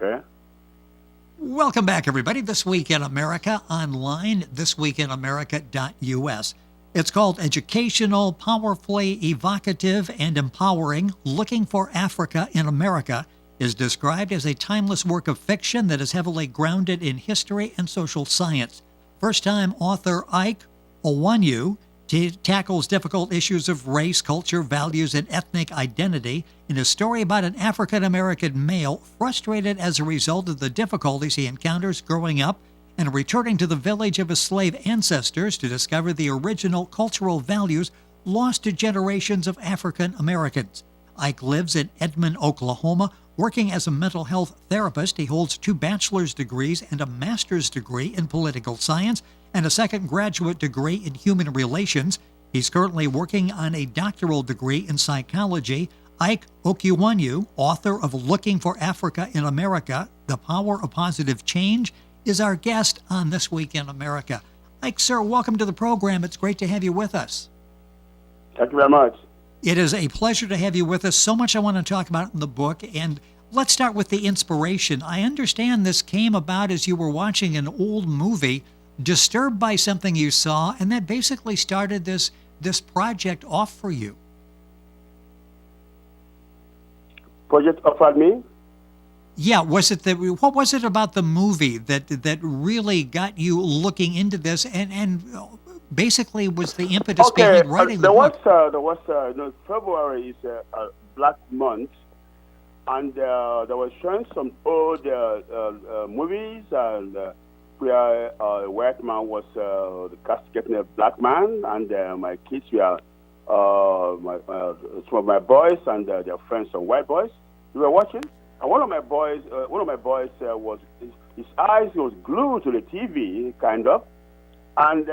Okay. Welcome back, everybody. This Week in America online, thisweekinamerica.us. It's called Educational, Powerfully Evocative, and Empowering. Looking for Africa in America is described as a timeless work of fiction that is heavily grounded in history and social science. First-time author IKE OKWUONU tackles difficult issues of race, culture, values, and ethnic identity in a story about an African-American male frustrated as a result of the difficulties he encounters growing up and returning to the village of his slave ancestors to discover the original cultural values lost to generations of African Americans. Ike lives in Edmond, Oklahoma. Working as a mental health therapist, he holds 2 bachelor's degrees and a master's degree in political science and a second graduate degree in human relations. He's currently working on a doctoral degree in psychology. IKE OKWUONU, author of Looking for Africa in America, The Power of Positive Change, is our guest on This Week in America. Ike, sir, welcome to the program. It's great to have you with us. Thank you very much. It is a pleasure to have you with us. So much I want to talk about in the book, and let's start with the inspiration. I understand this came about as you were watching an old movie, disturbed by something you saw, and that basically started this project off for you. Project offered me? Yeah, what was it about the movie that really got you looking into this and basically was the impetus behind writing the book? February is a Black Month, and they were showing some old movies and where a white man was castigating a black man, and my kids were some of my boys and their friends, some white boys. We were watching, and one of my boys was his eyes was glued to the TV, kind of, and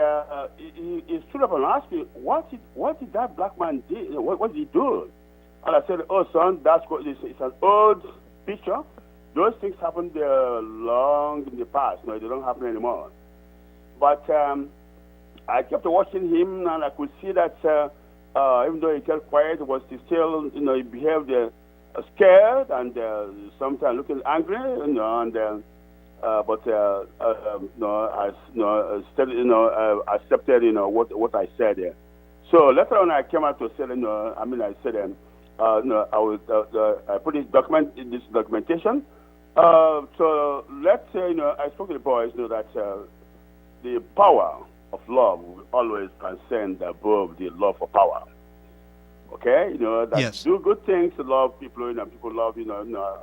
he stood up and asked me, "What did that black man do? What did he do?" And I said, "Oh, son, it's an old picture. Those things happened long in the past. No, they don't happen anymore." But I kept watching him, and I could see that even though he kept quiet, he still, he behaved scared and sometimes looking angry, but I accepted, what I said there. So later on, I came out to say, I said, I put this documentation. So let's say, I spoke to the boys, that the power of love will always transcend above the love for power. Okay, that yes. Do good things, love people, people love,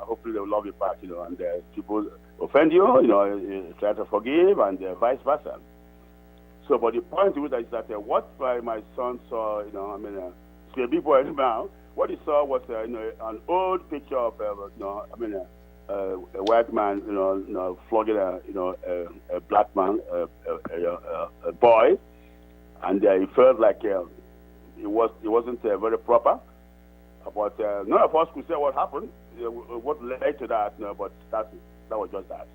hopefully they'll love you back, and people offend you, try to forgive, and vice versa. So, but the point to it is that what my son saw, he's a big boy now, what he saw was, an old picture of, a white man, flogging a black man, a boy, and he felt like it wasn't very proper. But none of us could say what happened, what led to that, but that was just that.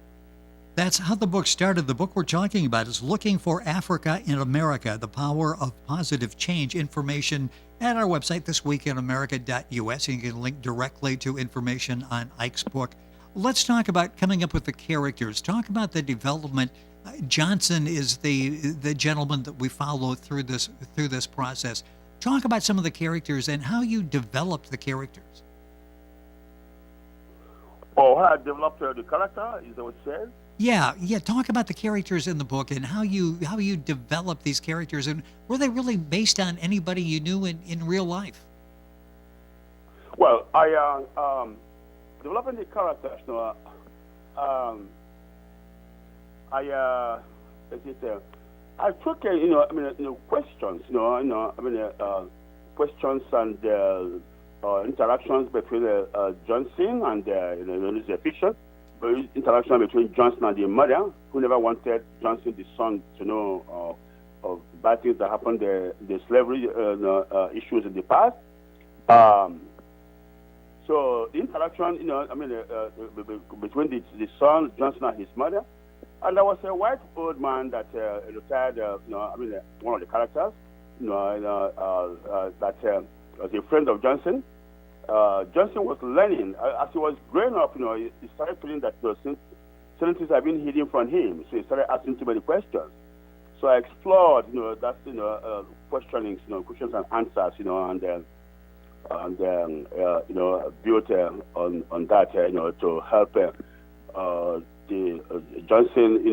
That's how the book started. The book we're talking about is Looking for Africa in America, The Power of Positive Change. Information at our website, thisweekinamerica.us. You can link directly to information on Ike's book. Let's talk about coming up with the characters. Talk about the development. Johnson is the gentleman that we follow through this process. Talk about some of the characters and how you developed the characters. Oh, how I developed the character, is that what you said? Yeah. Talk about the characters in the book and how you developed these characters, and were they really based on anybody you knew in real life? Well, I developing the characters. I took questions. Questions and interactions between Johnson and it's a fiction. Interaction between Johnson and the mother, who never wanted Johnson, the son, to know of bad things that happened, the slavery issues in the past. So the interaction, between the son, Johnson, and his mother. And there was a white old man that retired, one of the characters, that was a friend of Johnson. Johnson was learning. As he was growing up, he started feeling that certain things have been hidden from him. So he started asking too many questions. So I explored, questionings, questions and answers, built on that, to help Johnson,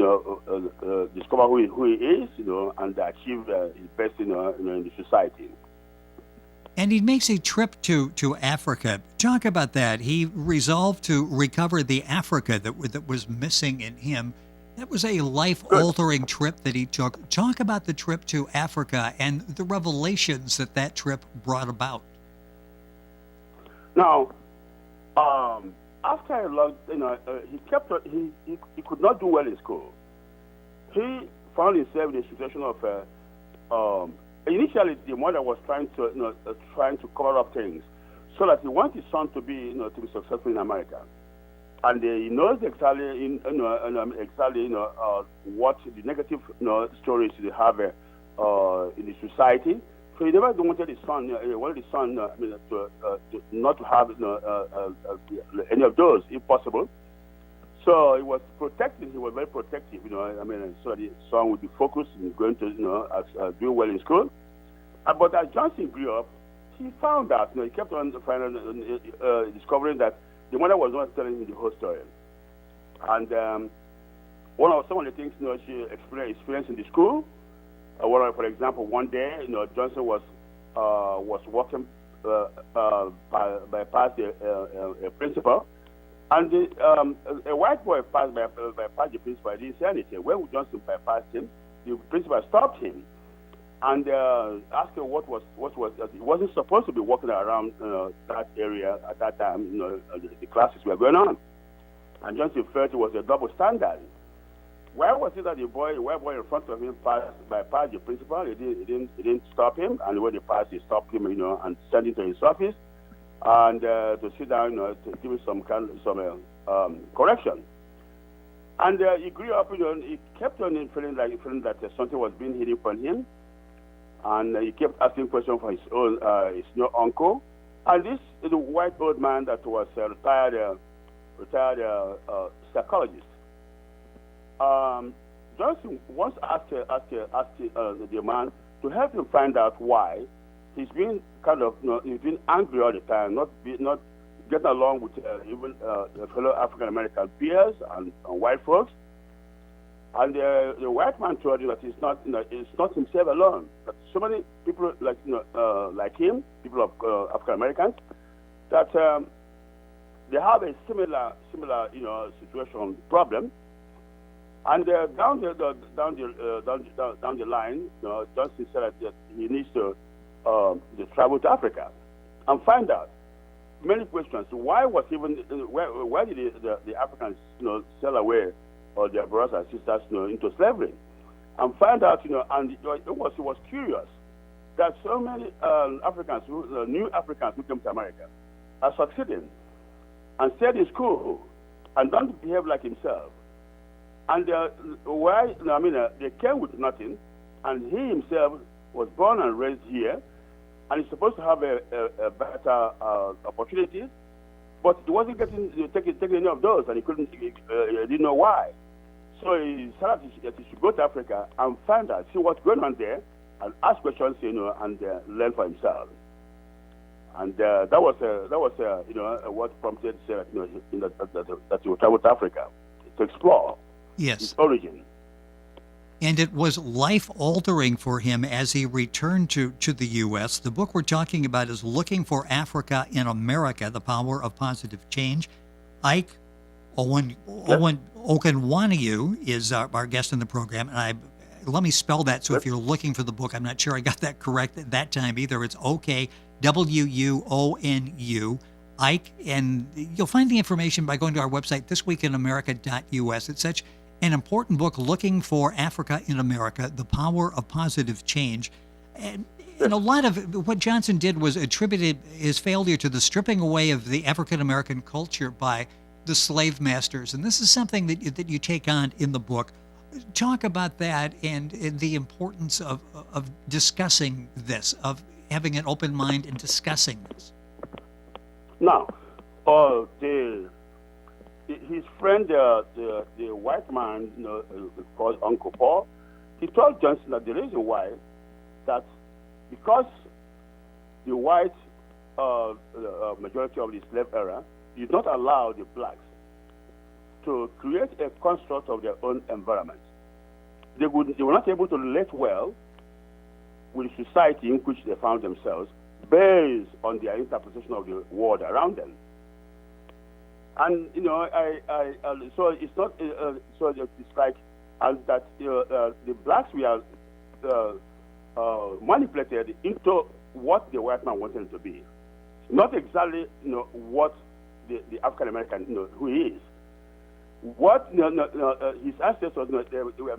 discover who he is, and achieve his best, in the society. And he makes a trip to Africa. Talk about that. He resolved to recover the Africa that was missing in him. That was a life-altering trip that he took. Talk about the trip to Africa and the revelations that trip brought about. Now, after I learned, he could not do well in school. He found himself in a situation of initially the mother was trying to cover up things so that he wants his son to be successful in America, and he knows exactly what the negative stories they have in the society. So he never wanted his son. He wanted his son not to have any of those, if possible. So he was protective. He was very protective. So the son would be focused in going to do well in school. But as Johnson grew up, he found out. He kept on discovering that the mother was not telling him the whole story. And some of the things she experienced in the school. For example, one day, Johnson was walking by past a principal, and a white boy passed by the principal. He didn't say anything. When Johnson bypassed him, the principal stopped him and asked him what was. He wasn't supposed to be walking around that area at that time. The classes were going on, and Johnson felt it was a double standard. Why was it that the white boy in front of him bypassed the principal? He didn't stop him, and when he passed, he stopped him, and sent him to his office, and to sit down, to give him some correction. And he grew up, he kept on feeling that something was being hidden from him, and he kept asking questions for his own uncle, and this is a white old man that was a retired psychologist. Johnson once asked the man to help him find out why he's been he's been angry all the time, not getting along with even fellow African American peers and white folks. And the white man told him that it's not himself alone. That so many people like him, people of African Americans, that they have a similar situation problem. And down the line, Johnson said that he needs to travel to Africa and find out many questions. Why did the Africans sell away their brothers and sisters into slavery? And find out and he was curious that so many Africans, new Africans who came to America, are succeeding and stayed in school and don't behave like himself. And they came with nothing, and he himself was born and raised here, and he's supposed to have a better opportunity, but he wasn't taking any of those, and he didn't know why. So he decided that he should go to Africa and find out, see what's going on there, and ask questions, and learn for himself. And that was what prompted that he would travel to Africa to explore. Yes. His origin. And it was life-altering for him as he returned to the U.S. The book we're talking about is Looking for Africa in America, The Power of Positive Change. IKE Okawunu is our guest in the program. And let me spell that, so if you're looking for the book, I'm not sure I got that correct at that time either. It's OKWUONU. IKE, and you'll find the information by going to our website, thisweekinamerica.us. It's such an important book, Looking for Africa in America, The Power of Positive Change. And a lot of what Johnson did was attributed his failure to the stripping away of the African American culture by the slave masters. And this is something that you take on in the book. Talk about that and the importance of discussing this, of having an open mind and discussing this. Now, his friend, the white man, called Uncle Paul, he told Johnson that the reason why that because the white majority of the slave era did not allow the blacks to create a construct of their own environment. They were not able to relate well with the society in which they found themselves based on their interpretation of the world around them. And so it's not so it's like that the blacks were manipulated into what the white man wanted to be, not exactly what the African American who he is. What his ancestors they were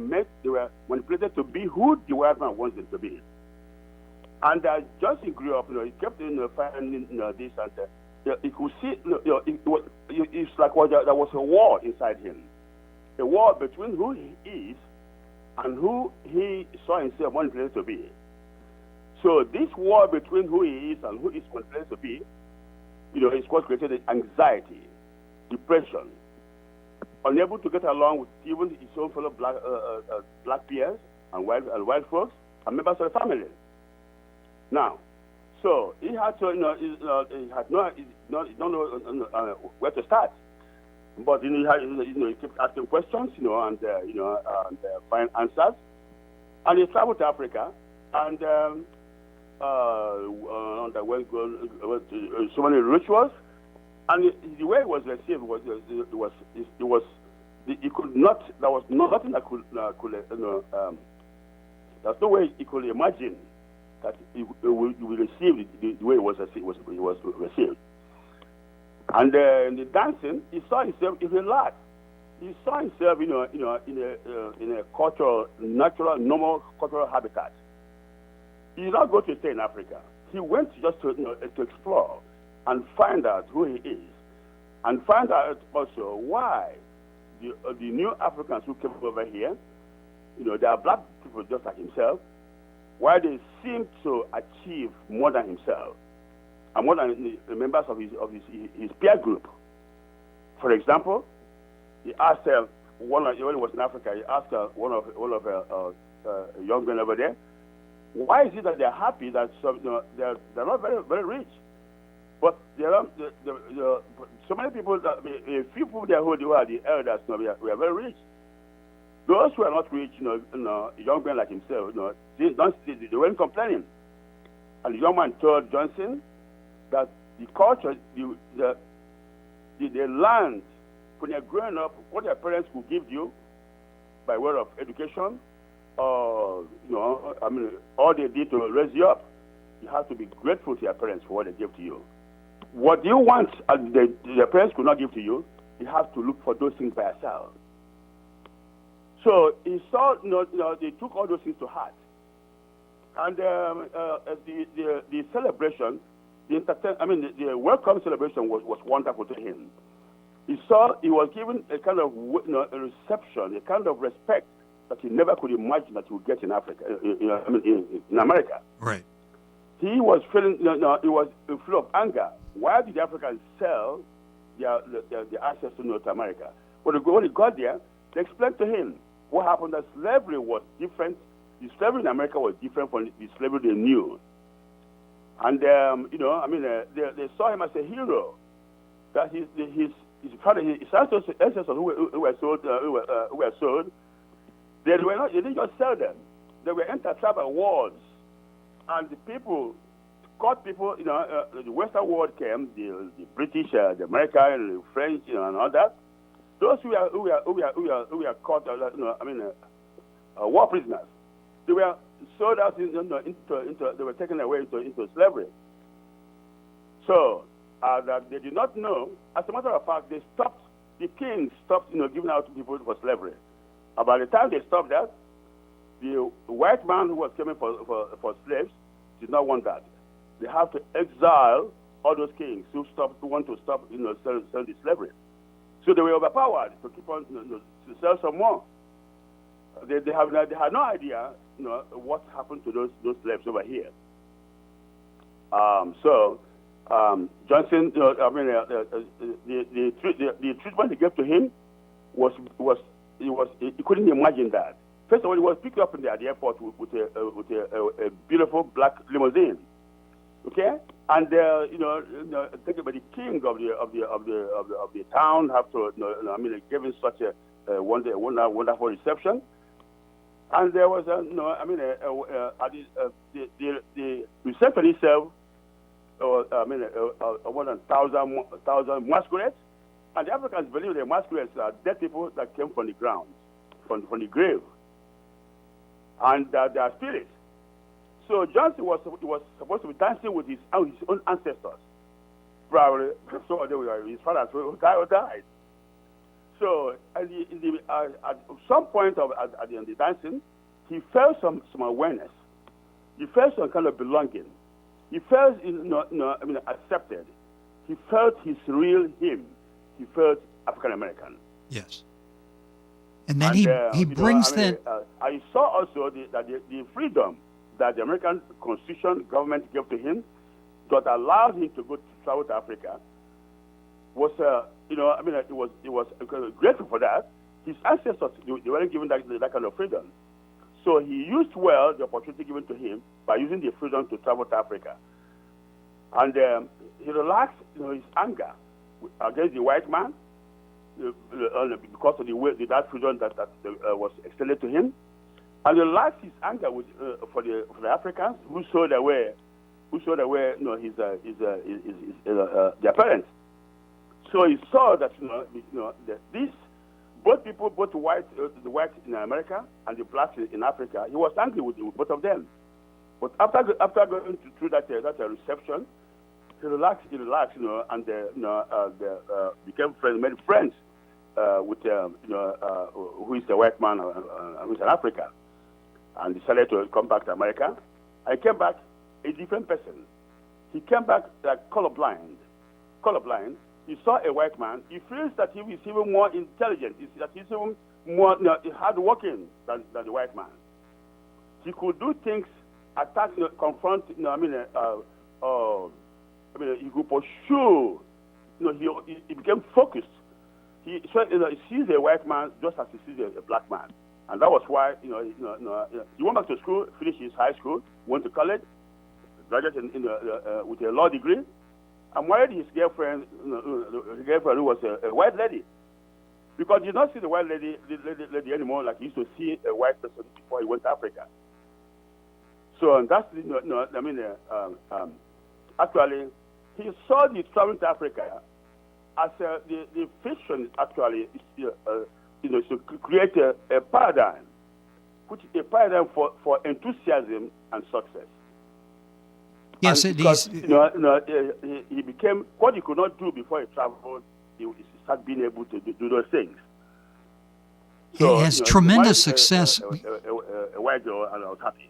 manipulated to be who the white man wants them to be. And Johnson grew up, he kept finding this and he could see, it's like there was a war inside him, a war between who he is and who he saw himself manipulated to be. So this war between who he is and who he's manipulated to be, is what created anxiety, depression, unable to get along with even his own fellow black peers and white folks and members of the family. Now, so he had to, he had don't know where to start. But he kept asking questions, and find answers. And he traveled to Africa and underwent so many rituals. And the way it was received he could not. There was nothing that could there's no way he could imagine that he will receive the way it was received. And in the dancing, he saw himself in a lot. He saw himself, in a cultural, natural, normal cultural habitat. He did not go to stay in Africa. He went just to explore and find out who he is, and find out also why the new Africans who came over here, they are black people just like himself, why they seem to achieve more than himself and more than the members of his peer group. For example, he asked when he was in Africa, he asked one of young men over there, why is it that they're happy that they're not very very rich, but there are so many people that a few people there who are the elders, we are very rich. Those who are not rich, young men like himself, they weren't complaining. And the young man told Johnson that the culture, they learned when you're growing up what your parents could give you by way of education, all they did to raise you up. You have to be grateful to your parents for what they gave to you. What you want, your parents could not give to you, you have to look for those things by yourself. So he saw, they took all those things to heart. And the celebration, the welcome celebration was wonderful to him. He saw he was given a kind of a reception, a kind of respect that he never could imagine that he would get in Africa, in America. Right. He was feeling, he was full of anger. Why did the Africans sell their access to North America? When he got there, they explained to him what happened, that slavery was different. The slavery in America was different from the slavery they knew. And, they saw him as a hero. That his ancestors who were sold, they didn't just sell them. They were inter-tribal wars. And the people, the Western world came, the British, the American, the French, and all that. Those who were caught, war prisoners, they were sold out they were taken away into slavery. So that they did not know. As a matter of fact, the king stopped, giving out to people for slavery. By the time they stopped that, the white man who was coming for slaves did not want that. They have to exile all those kings who want to stop, selling the slavery. So they were overpowered to keep on to sell some more. They had no idea what happened to those slaves over here. So Johnson, the treatment they gave to him he couldn't imagine that. First of all, he was picked up at the airport with a beautiful black limousine. Okay, and taken by the king of the town have to gave him such a wonderful reception. And there was the reception itself, more than 1,000 masquerades, and the Africans believe the masquerades are dead people that came from the ground, from the grave, and they are spirits. So Johnson was supposed to be dancing with his own ancestors, probably. So his father died. So at some point at the end of the dancing, he felt some awareness. He felt some kind of belonging. He felt accepted. He felt his real him. He felt African American. Yes. And then he brings that. I saw also that the freedom that the American Constitution government gave to him that allowed him to go to South Africa was he was grateful for that. His ancestors, they weren't given that kind of freedom. So he used well the opportunity given to him by using the freedom to travel to Africa. And he relaxed his anger against the white man because of that freedom that was extended to him. And he relaxed his anger for the Africans who saw their way, their parents. So he saw that that this both people, both the whites in America and the blacks in Africa, he was angry with both of them. But after going through that reception, he relaxed, and became friends, made friends with who is the white man who is an African, and decided to come back to America. I came back a different person. He came back like colorblind. He saw a white man. He feels that he is even more intelligent. That he's even more hardworking than the white man. He could do things, attack, confront. He could pursue. He became focused. He sees a white man just as he sees a black man, and that was why he went back to school, finished his high school, went to college, graduated with a law degree. I married his girlfriend, who was a white lady, because he did not see the white lady anymore like he used to see a white person before he went to Africa. So and that's actually he saw the traveling to Africa as the fiction actually is to create a paradigm, which is a paradigm for enthusiasm and success. Yes, because, he became what he could not do before he traveled. He started being able to do those things. So, it has tremendous success. A white girl, and I was happy.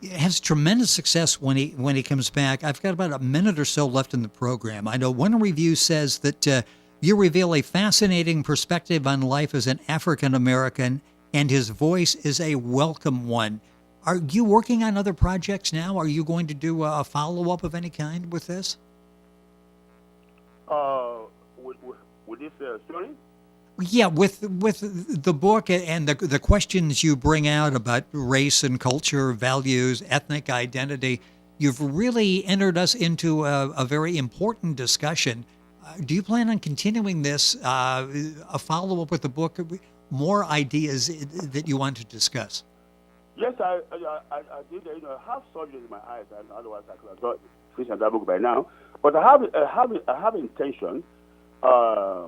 It has tremendous success when he comes back. I've got about a minute or so left in the program. I know one review says that you reveal a fascinating perspective on life as an African American, and his voice is a welcome one. Are you working on other projects now? Are you going to do a follow-up of any kind with this? With this story? Yeah, with the book and the questions you bring out about race and culture, values, ethnic identity, you've really entered us into a very important discussion. Do you plan on continuing this, a follow-up with the book, more ideas that you want to discuss? Yes, I did. Have surgery in my eyes, and otherwise I could have got finished that book by now. But I have intention. I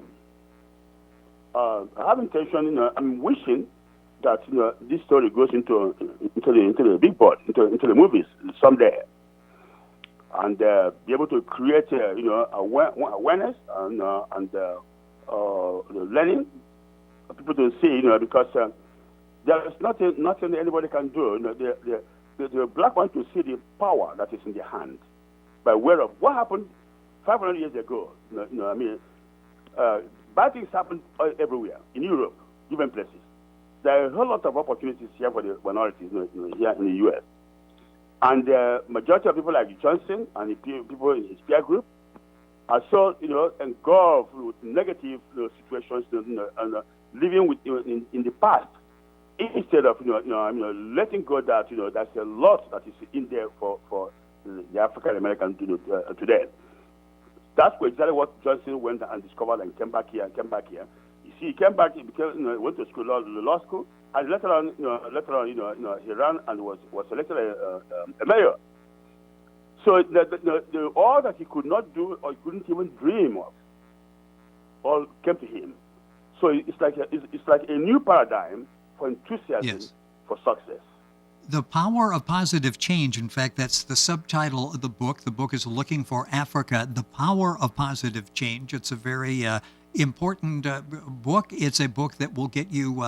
have intention. I'm wishing that this story goes into the big board, into the movies someday, and be able to create awareness and learning people to see, because. There is nothing anybody can do. The black man to see the power that is in their hand by way of what happened 500 years ago. Bad things happen everywhere in Europe, different places. There are a whole lot of opportunities here for the minorities here in the U.S. And the majority of people like Johnson and the people in his peer group are so, engulfed with negative situations, and living with in the past, instead of letting go that there's a lot that is in there for the African American today. That's exactly what Johnson went and discovered and came back here. You see, he came back, he became, went to school, law school, and later on, he ran and was elected a mayor. So all that he could not do or he couldn't even dream of, all came to him. So it's like a new paradigm for enthusiasm for success. The Power of Positive Change, in fact, that's the subtitle of the book. The book is Looking for Africa, The Power of Positive Change. It's a very important book. It's a book that will get you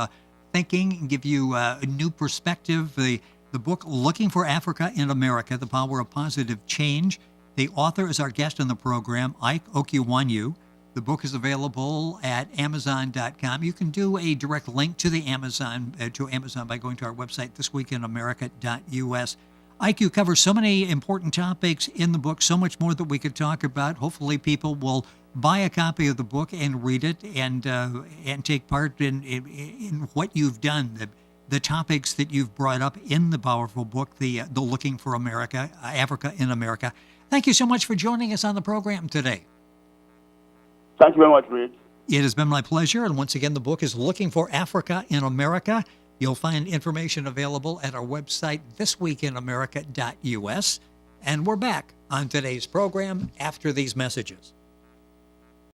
thinking and give you a new perspective. The book Looking for Africa in America, The Power of Positive Change. The author is our guest on the program, Ike Okwoonu. The book is available at Amazon.com. You can do a direct link to the Amazon by going to our website, thisweekinamerica.us. Ike, you cover so many important topics in the book, so much more that we could talk about. Hopefully people will buy a copy of the book and read it and take part in what you've done, the topics that you've brought up in the powerful book, the Looking for America, Africa in America. Thank you so much for joining us on the program today. Thank you very much, Rick. It has been my pleasure. And once again, the book is Looking for Africa in America. You'll find information available at our website, thisweekinamerica.us. And we're back on today's program after these messages.